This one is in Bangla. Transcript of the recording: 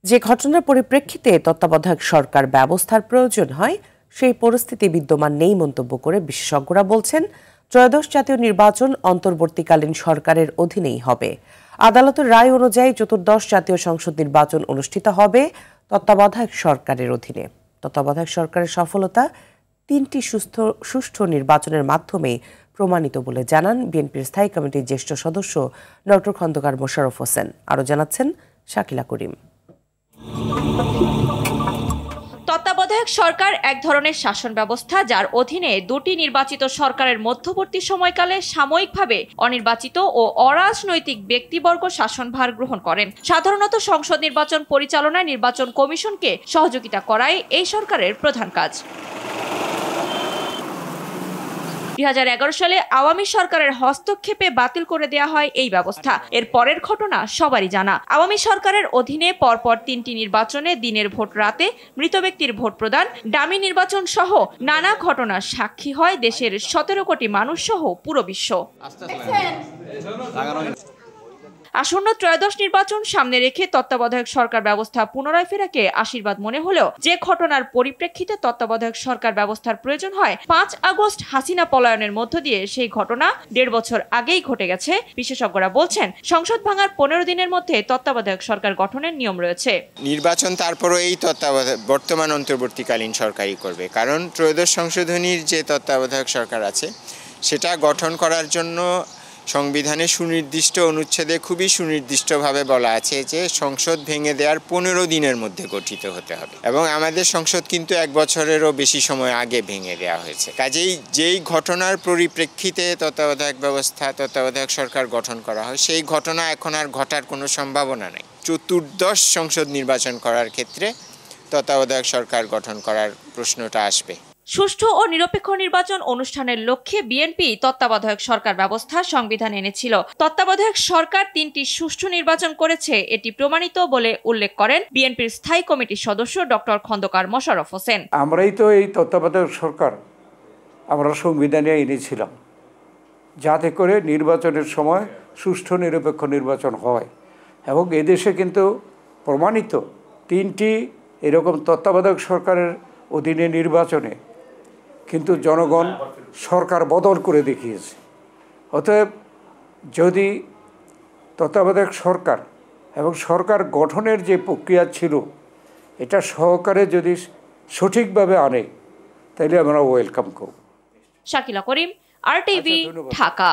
যে ঘটনার পরিপ্রেক্ষিতে তত্ত্বাবধায়ক সরকার ব্যবস্থার প্রয়োজন হয় সেই পরিস্থিতি বিদ্যমান নেই মন্তব্য করে বিশেষজ্ঞরা বলছেন ত্রয়োদশ জাতীয় নির্বাচন অন্তর্বর্তীকালীন সরকারের অধীনেই হবে। আদালতের রায় অনুযায়ী চতুর্দশ জাতীয় সংসদ নির্বাচন অনুষ্ঠিত হবে তত্ত্বাবধায়ক সরকারের অধীনে। তত্ত্বাবধায়ক সরকারের সফলতা তিনটি সুষ্ঠু নির্বাচনের মাধ্যমে প্রমাণিত বলে জানান বিএনপির স্থায়ী কমিটির জ্যেষ্ঠ সদস্য ডক্টর খন্দকার মোশাররফ হোসেন। আরও জানাচ্ছেন শাকিলা করিম। তত্ত্বাবধায়ক সরকার এক ধরনের শাসন ব্যবস্থা যার অধীনে দুটি নির্বাচিত সরকারের মধ্যবর্তী সময়কালে সাময়িকভাবে অনির্বাচিত ও অরাজনৈতিক ব্যক্তিবর্গ শাসনভার গ্রহণ করেন। সাধারণত সংসদ নির্বাচন পরিচালনায় নির্বাচন কমিশনকে সহযোগিতা করাই এই সরকারের প্রধান কাজ। 2011 সালে আওয়ামী সরকারের হস্তক্ষেপে বাতিল করে দেয়া হয় এই ব্যবস্থা। এর পরের ঘটনা সবারই জানা। আওয়ামী সরকারের অধীনে পরপর তিনটি নির্বাচনে দিনের ভোট রাতে মৃত ব্যক্তির ভোট প্রদান, ডামি নির্বাচন সহ নানা ঘটনার সাক্ষী হয় দেশের 17 কোটি মানুষ সহ পুরো বিশ্ব। আসন্ন ত্রয়োদশ নির্বাচন সামনে রেখে তত্ত্বাবধায়ক সরকার ব্যবস্থা পুনরায় ফেরাকে আশীর্বাদ মনে হলেও যে ঘটনার পরিপ্রেক্ষিতে তত্ত্বাবধায়ক সরকার ব্যবস্থার প্রয়োজন হয় 5 আগস্ট হাসিনা পলায়নের মধ্য দিয়ে সেই ঘটনা 1.5 বছর আগেই ঘটে গেছে। বিশেষজ্ঞরা বলছেন সংসদ ভাঙার 15 দিনের মধ্যে তত্ত্বাবধায়ক সরকার গঠনের নিয়ম রয়েছে। নির্বাচন তারপরও এই বর্তমান অন্তর্বর্তীকালীন সরকারই করবে, কারণ ত্রয়োদশ সংশোধনীর যে তত্ত্বাবধায়ক সরকার আছে সেটা গঠন করার জন্য সংবিধানে সুনির্দিষ্ট অনুচ্ছেদে খুবই সুনির্দিষ্টভাবে বলা আছে যে সংসদ ভেঙে দেওয়ার 15 দিনের মধ্যে গঠিত হতে হবে, এবং আমাদের সংসদ কিন্তু 1 বছরেরও বেশি সময় আগে ভেঙে দেওয়া হয়েছে। কাজেই যেই ঘটনার পরিপ্রেক্ষিতে তত্ত্বাবধায়ক সরকার গঠন করা হয় সেই ঘটনা এখন আর ঘটার কোনো সম্ভাবনা নেই। চতুর্দশ সংসদ নির্বাচন করার ক্ষেত্রে তত্ত্বাবধায়ক সরকার গঠন করার প্রশ্নটা আসবে। সুষ্ঠু ও নিরপেক্ষ নির্বাচন অনুষ্ঠানের লক্ষ্যে বিএনপি তত্ত্বাবধায়ক সরকার ব্যবস্থা সংবিধানে এনেছিল। তত্ত্বাবধায়ক সরকার 3টি সুষ্ঠু নির্বাচন করেছে, এটি প্রমাণিত বলে উল্লেখ করেন বিএনপির স্থায়ী কমিটির সদস্য ডক্টর খন্দকার মোশাররফ হোসেন। আমরাই তো এই তত্ত্বাবধায়ক সরকার আমরা সংবিধানে এনেছিলাম যাতে করে নির্বাচনের সময় সুষ্ঠু নিরপেক্ষ নির্বাচন হয়, এবং এদেশে কিন্তু প্রমাণিত 3টি এরকম তত্ত্বাবধায়ক সরকারের অধীনে নির্বাচনে কিন্তু জনগণ সরকার বদল করে দেখিয়েছে। অতএব যদি তত্ত্বাবধায়ক সরকার এবং সরকার গঠনের যে প্রক্রিয়া ছিল এটা সহকারে যদি সঠিকভাবে আনে তাহলে আমরা ওয়েলকাম করব। শাকিলা করিম, RTV, ঢাকা।